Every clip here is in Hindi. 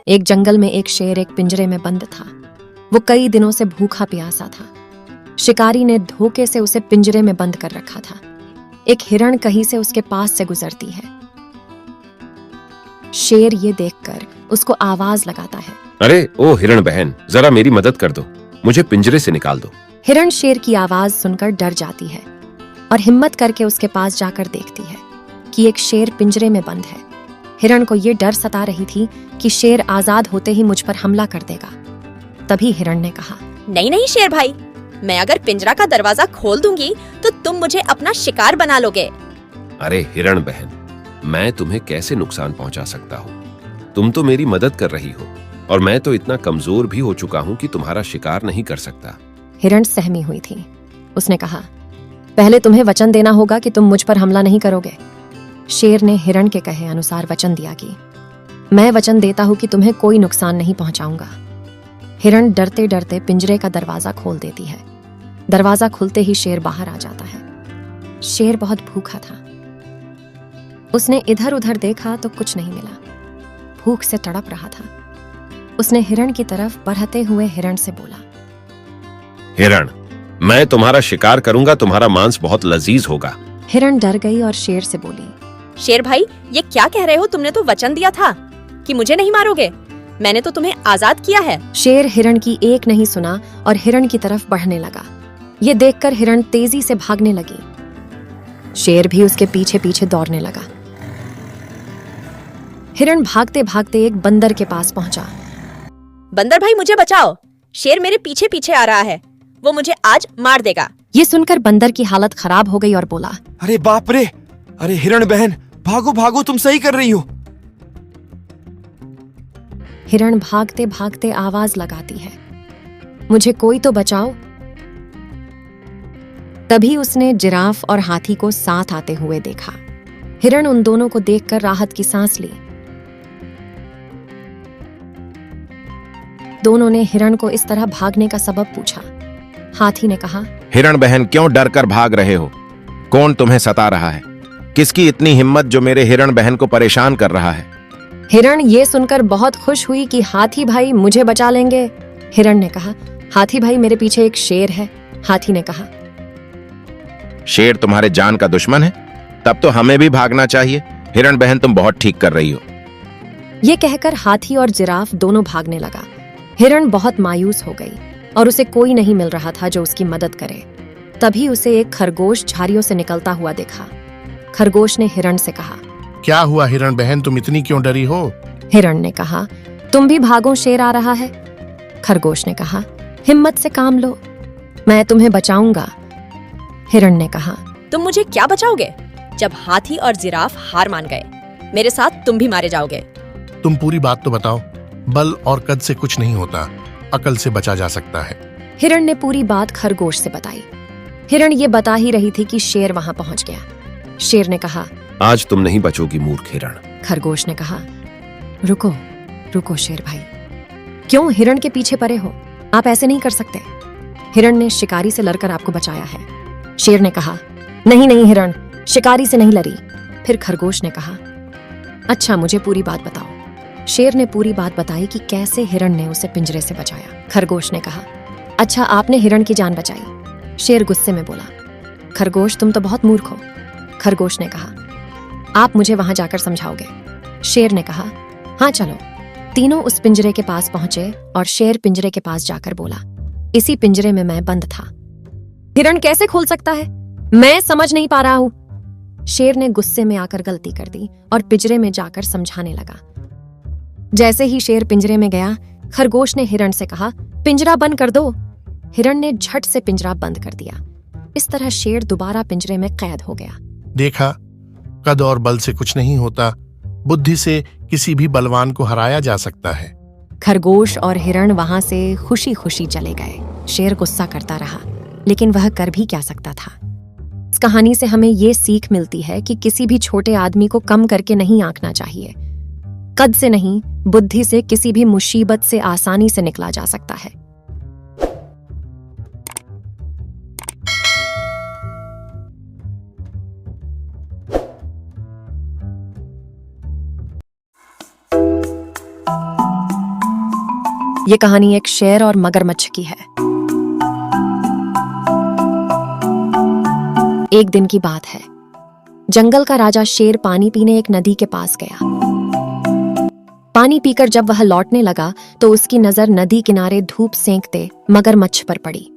एक जंगल में एक शेर एक पिंजरे में बंद था। वो कई दिनों से भूखा प्यासा था। शिकारी ने धोखे से उसे पिंजरे में बंद कर रखा था। एक हिरण कहीं से उसके पास से गुजरती है। शेर ये देखकर उसको आवाज लगाता है, अरे ओ हिरण बहन, जरा मेरी मदद कर दो, मुझे पिंजरे से निकाल दो। हिरण शेर की आवाज सुनकर डर जाती है और हिम्मत करके उसके पास जाकर देखती है कि एक शेर पिंजरे में बंद है। हिरण को ये डर सता रही थी कि शेर आजाद होते ही मुझ पर हमला कर देगा। तभी हिरण ने कहा, नहीं नहीं शेर भाई, मैं अगर पिंजरा का दरवाजा खोल दूंगी तो तुम मुझे अपना शिकार बना लोगे। अरे हिरण बहन, मैं तुम्हें कैसे नुकसान पहुंचा सकता हूँ? तुम तो मेरी मदद कर रही हो और मैं तो इतना कमजोर भी हो चुका हूँ कि तुम्हारा शिकार नहीं कर सकता। हिरण सहमी हुई थी। उसने कहा, पहले तुम्हें वचन देना होगा कि तुम मुझ पर हमला नहीं करोगे। शेर ने हिरण के कहे अनुसार वचन दिया कि मैं वचन देता हूं कि तुम्हें कोई नुकसान नहीं पहुंचाऊंगा। हिरण डरते डरते पिंजरे का दरवाजा खोल देती है। दरवाजा खुलते ही शेर बाहर आ जाता है। शेर बहुत भूखा था। उसने इधर उधर देखा तो कुछ नहीं मिला। भूख से तड़प रहा था। उसने हिरण की तरफ बढ़ते हुए हिरण से बोला, हिरण, मैं तुम्हारा शिकार करूंगा, तुम्हारा मांस बहुत लजीज होगा। हिरण डर गई और शेर से बोली, शेर भाई, ये क्या कह रहे हो? तुमने तो वचन दिया था कि मुझे नहीं मारोगे। मैंने तो तुम्हें आजाद किया है। शेर हिरण की एक नहीं सुना और हिरण की तरफ बढ़ने लगा। ये देखकर हिरण तेजी से भागने लगी। शेर भी उसके पीछे पीछे दौड़ने लगा। हिरण भागते भागते एक बंदर के पास पहुंचा। बंदर भाई मुझे बचाओ, शेर मेरे पीछे पीछे आ रहा है, वो मुझे आज मार देगा। ये सुनकर बंदर की हालत खराब हो गई और बोला, अरे बाप रे, अरे हिरण बहन, भागो भागो, तुम सही कर रही हो। हिरण भागते भागते आवाज लगाती है, मुझे कोई तो बचाओ। तभी उसने जिराफ और हाथी को साथ आते हुए देखा। हिरण उन दोनों को देखकर राहत की सांस ली। दोनों ने हिरण को इस तरह भागने का सबब पूछा। हाथी ने कहा, हिरण बहन, क्यों डर कर भाग रहे हो? कौन तुम्हें सता रहा है? किसकी इतनी हिम्मत जो मेरे हिरण बहन को परेशान कर रहा है? हिरण ये सुनकर बहुत खुश हुई कि हाथी भाई मुझे बचा लेंगे। हिरण ने कहा, हाथी भाई, मेरे पीछे एक शेर है। हाथी ने कहा, शेर तुम्हारे जान का दुश्मन है? तब तो हमें भी भागना चाहिए। हिरण बहन, तुम बहुत ठीक कर रही हो। ये कहकर हाथी और जिराफ दोनों भागने लगा। हिरण बहुत मायूस हो गई और उसे कोई नहीं मिल रहा था जो उसकी मदद करे। तभी उसे एक खरगोश झाड़ियों से निकलता हुआ देखा। खरगोश ने हिरण से कहा, क्या हुआ हिरण बहन, तुम इतनी क्यों डरी हो? हिरण ने कहा, तुम भी भागो, शेर आ रहा है। खरगोश ने कहा, हिम्मत से काम लो, मैं तुम्हें बचाऊंगा। हिरण ने कहा, तुम मुझे क्या बचाओगे? जब हाथी और जिराफ हार मान गए, मेरे साथ तुम भी मारे जाओगे। तुम पूरी बात तो बताओ। बल और कद से कुछ नहीं होता, अकल से बचा जा सकता है। हिरण ने पूरी बात खरगोश से बताई। हिरण ये बता ही रही थी कि शेर वहां पहुंच गया। शेर ने कहा, आज तुम नहीं बचोगी मूर्ख हिरण। खरगोश ने कहा, रुको रुको शेर भाई, क्यों हिरण के पीछे पड़े हो? आप ऐसे नहीं कर सकते। हिरण ने शिकारी से लड़कर आपको बचाया है। शेर ने कहा, नहीं नहीं हिरण, शिकारी से नहीं लड़ी। फिर खरगोश ने कहा, अच्छा मुझे पूरी बात बताओ। शेर ने पूरी बात बताई कि कैसे हिरण ने उसे पिंजरे से बचाया। खरगोश ने कहा, अच्छा आपने हिरण की जान बचाई। शेर गुस्से में बोला, खरगोश तुम तो बहुत मूर्ख हो। खरगोश ने कहा, आप मुझे वहां जाकर समझाओगे। शेर ने कहा, हाँ चलो। तीनों उस पिंजरे के पास पहुंचे और शेर पिंजरे के पास जाकर बोला, इसी पिंजरे में मैं बंद था। हिरण कैसे खोल सकता है? मैं समझ नहीं पा रहा हूं। शेर ने गुस्से में आकर गलती कर दी और पिंजरे में जाकर समझाने लगा। जैसे ही शेर पिंजरे में गया, खरगोश ने हिरण से कहा, पिंजरा बंद कर दो। हिरण ने झट से पिंजरा बंद कर दिया। इस तरह शेर दोबारा पिंजरे में कैद हो गया। देखा, कद और बल से कुछ नहीं होता, बुद्धि से किसी भी बलवान को हराया जा सकता है। खरगोश और हिरण वहां से खुशी खुशी चले गए। शेर गुस्सा करता रहा, लेकिन वह कर भी क्या सकता था। इस कहानी से हमें ये सीख मिलती है कि किसी भी छोटे आदमी को कम करके नहीं आंकना चाहिए। कद से नहीं, बुद्धि से किसी भी मुसीबत से आसानी से निकला जा सकता है। ये कहानी एक शेर और मगरमच्छ की है। एक दिन की बात है। जंगल का राजा शेर पानी पीने एक नदी के पास गया। पानी पीकर जब वह लौटने लगा तो उसकी नजर नदी किनारे धूप सेंकते मगरमच्छ पर पड़ी।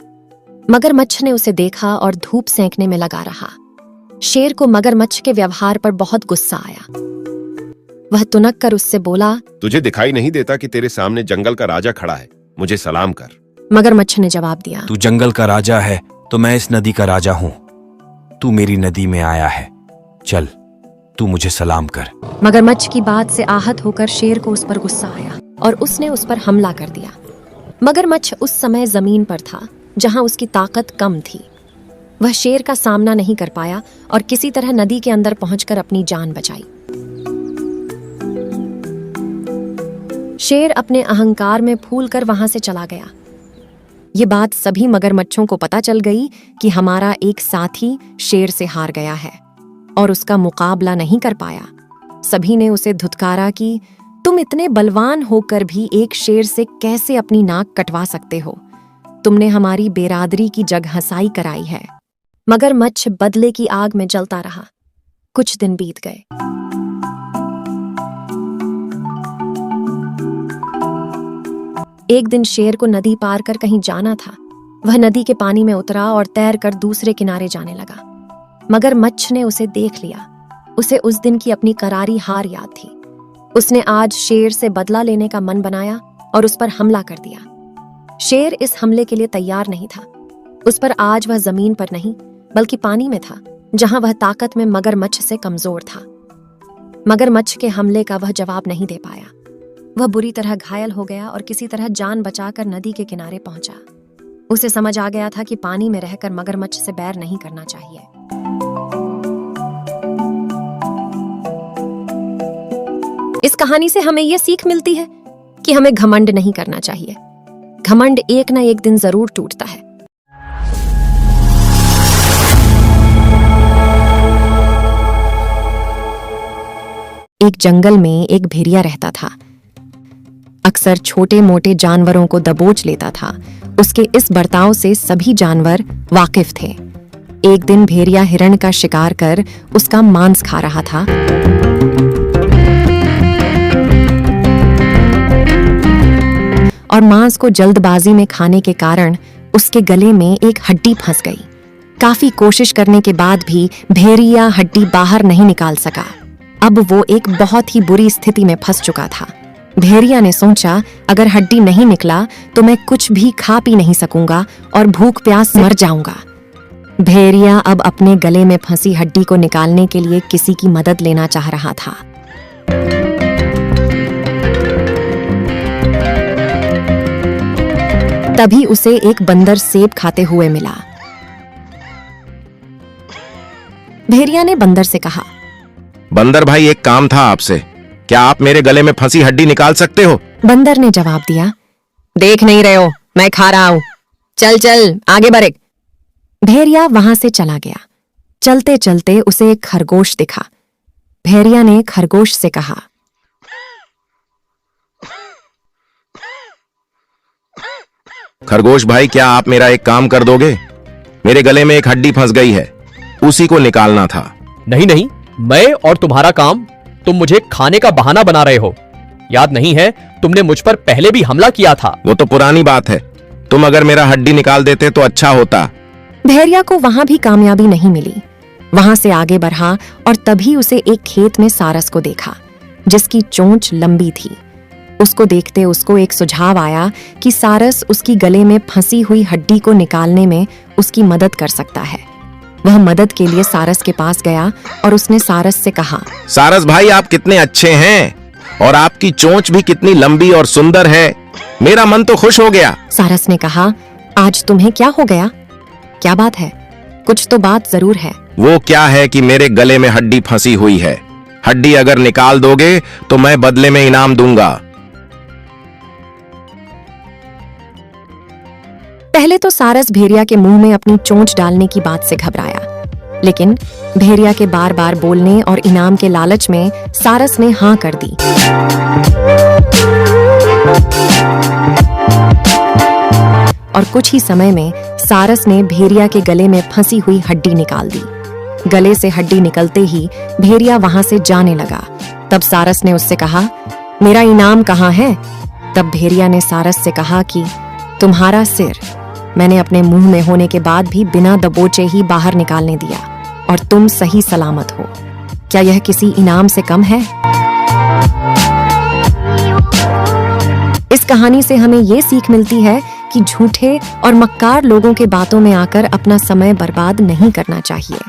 मगरमच्छ ने उसे देखा और धूप सेंकने में लगा रहा। शेर को मगरमच्छ के व्यवहार पर बहुत गुस्सा आया। वह तुनक कर उससे बोला, तुझे दिखाई नहीं देता कि तेरे सामने जंगल का राजा खड़ा है? मुझे सलाम कर। मगरमच्छ ने जवाब दिया, तू जंगल का राजा है तो मैं इस नदी का राजा हूँ। तू मेरी नदी में आया है, चल तू मुझे सलाम कर। मगरमच्छ की बात से आहत होकर शेर को उस पर गुस्सा आया और उसने उस पर हमला कर दिया। मगरमच्छ उस समय जमीन पर था जहां उसकी ताकत कम थी। वह शेर का सामना नहीं कर पाया और किसी तरह नदी के अंदर पहुंचकर अपनी जान बचाई। शेर अपने अहंकार में फूलकर वहां से चला गया। ये बात सभी मगरमच्छों को पता चल गई कि हमारा एक साथी शेर से हार गया है और उसका मुकाबला नहीं कर पाया। सभी ने उसे धुतकारा कि तुम इतने बलवान होकर भी एक शेर से कैसे अपनी नाक कटवा सकते हो? तुमने हमारी बेरादरी की जग हंसाई कराई है। मगरमच्छ बदले की आग में जलता रहा। कुछ दिन बीत गए। एक दिन शेर को नदी पार कर कहीं जाना था। वह नदी के पानी में उतरा और तैरकर दूसरे किनारे जाने लगा। मगरमच्छ ने उसे देख लिया। उसे उस दिन की अपनी करारी हार याद थी। उसने आज शेर से बदला लेने का मन बनाया और उस पर हमला कर दिया। शेर इस हमले के लिए तैयार नहीं था। उस पर आज वह जमीन पर नहीं बल्कि पानी में था, जहां वह ताकत में मगरमच्छ से कमजोर था। मगरमच्छ के हमले का वह जवाब नहीं दे पाया। वह बुरी तरह घायल हो गया और किसी तरह जान बचाकर नदी के किनारे पहुंचा। उसे समझ आ गया था कि पानी में रहकर मगरमच्छ से बैर नहीं करना चाहिए। इस कहानी से हमें यह सीख मिलती है कि हमें घमंड नहीं करना चाहिए। घमंड एक न एक दिन जरूर टूटता है। एक जंगल में एक भेड़िया रहता था। अक्सर छोटे मोटे जानवरों को दबोच लेता था। उसके इस बर्ताव से सभी जानवर वाकिफ थे। एक दिन भेड़िया हिरण का शिकार कर उसका मांस खा रहा था। और मांस को जल्दबाजी में खाने के कारण उसके गले में एक हड्डी फंस गई। काफी कोशिश करने के बाद भी भेड़िया हड्डी बाहर नहीं निकाल सका। अब वो एक बहुत ही बुरी स्थिति में फंस चुका था। भेड़िया ने सोचा, अगर हड्डी नहीं निकला तो मैं कुछ भी खा पी नहीं सकूंगा और भूख प्यास मर जाऊंगा। भेड़िया अब अपने गले में फंसी हड्डी को निकालने के लिए किसी की मदद लेना चाह रहा था। तभी उसे एक बंदर सेब खाते हुए मिला। भेड़िया ने बंदर से कहा, बंदर भाई, एक काम था आपसे। क्या आप मेरे गले में फंसी हड्डी निकाल सकते हो? बंदर ने जवाब दिया, देख नहीं रहे हो मैं खा रहा हूं, चल चल आगे बढ़े। भेड़िया वहां से चला गया। चलते चलते उसे एक खरगोश दिखा। भेड़िया ने खरगोश से कहा, खरगोश भाई, क्या आप मेरा एक काम कर दोगे? मेरे गले में एक हड्डी फंस गई है, उसी को निकालना था। नहीं नहीं, मैं और तुम्हारा काम। तुम मुझे खाने का बहाना बना रहे हो। याद नहीं है तुमने मुझ पर पहले भी हमला किया था? वो तो पुरानी बात है। तुम अगर मेरा हड्डी निकाल देते तो अच्छा होता। भेड़िया को वहां भी कामयाबी नहीं मिली। वहां से आगे बढ़ा और तभी उसे एक खेत में सारस को देखा, जिसकी चोंच लंबी थी। उसको देखते उसको एक सुझाव आया कि सारस उसकी गले में फंसी हुई हड्डी को निकालने में उसकी मदद कर सकता है। वह मदद के लिए सारस के पास गया और उसने सारस से कहा, सारस भाई, आप कितने अच्छे हैं और आपकी चोंच भी कितनी लंबी और सुंदर है। मेरा मन तो खुश हो गया। सारस ने कहा, आज तुम्हें क्या हो गया? क्या बात है? कुछ तो बात जरूर है। वो क्या है कि मेरे गले में हड्डी फंसी हुई है। हड्डी अगर निकाल दोगे तो मैं बदले में इनाम दूंगा। पहले तो सारस भेड़िया के मुंह में अपनी चोंच डालने की बात से घबराया, लेकिन भेड़िया के बार बार बोलने और इनाम के लालच में सारस ने हाँ कर दी। और कुछ ही समय में सारस ने भेड़िया के गले में फंसी हुई हड्डी निकाल दी। गले से हड्डी निकलते ही भेड़िया वहां से जाने लगा। तब सारस ने उससे कहा, मेरा इनाम कहाँ है? तब भेड़िया ने सारस से कहा कि तुम्हारा सिर मैंने अपने मुंह में होने के बाद भी बिना दबोचे ही बाहर निकालने दिया और तुम सही सलामत हो। क्या यह किसी इनाम से कम है? इस कहानी से हमें ये सीख मिलती है कि झूठे और मक्कार लोगों के बातों में आकर अपना समय बर्बाद नहीं करना चाहिए।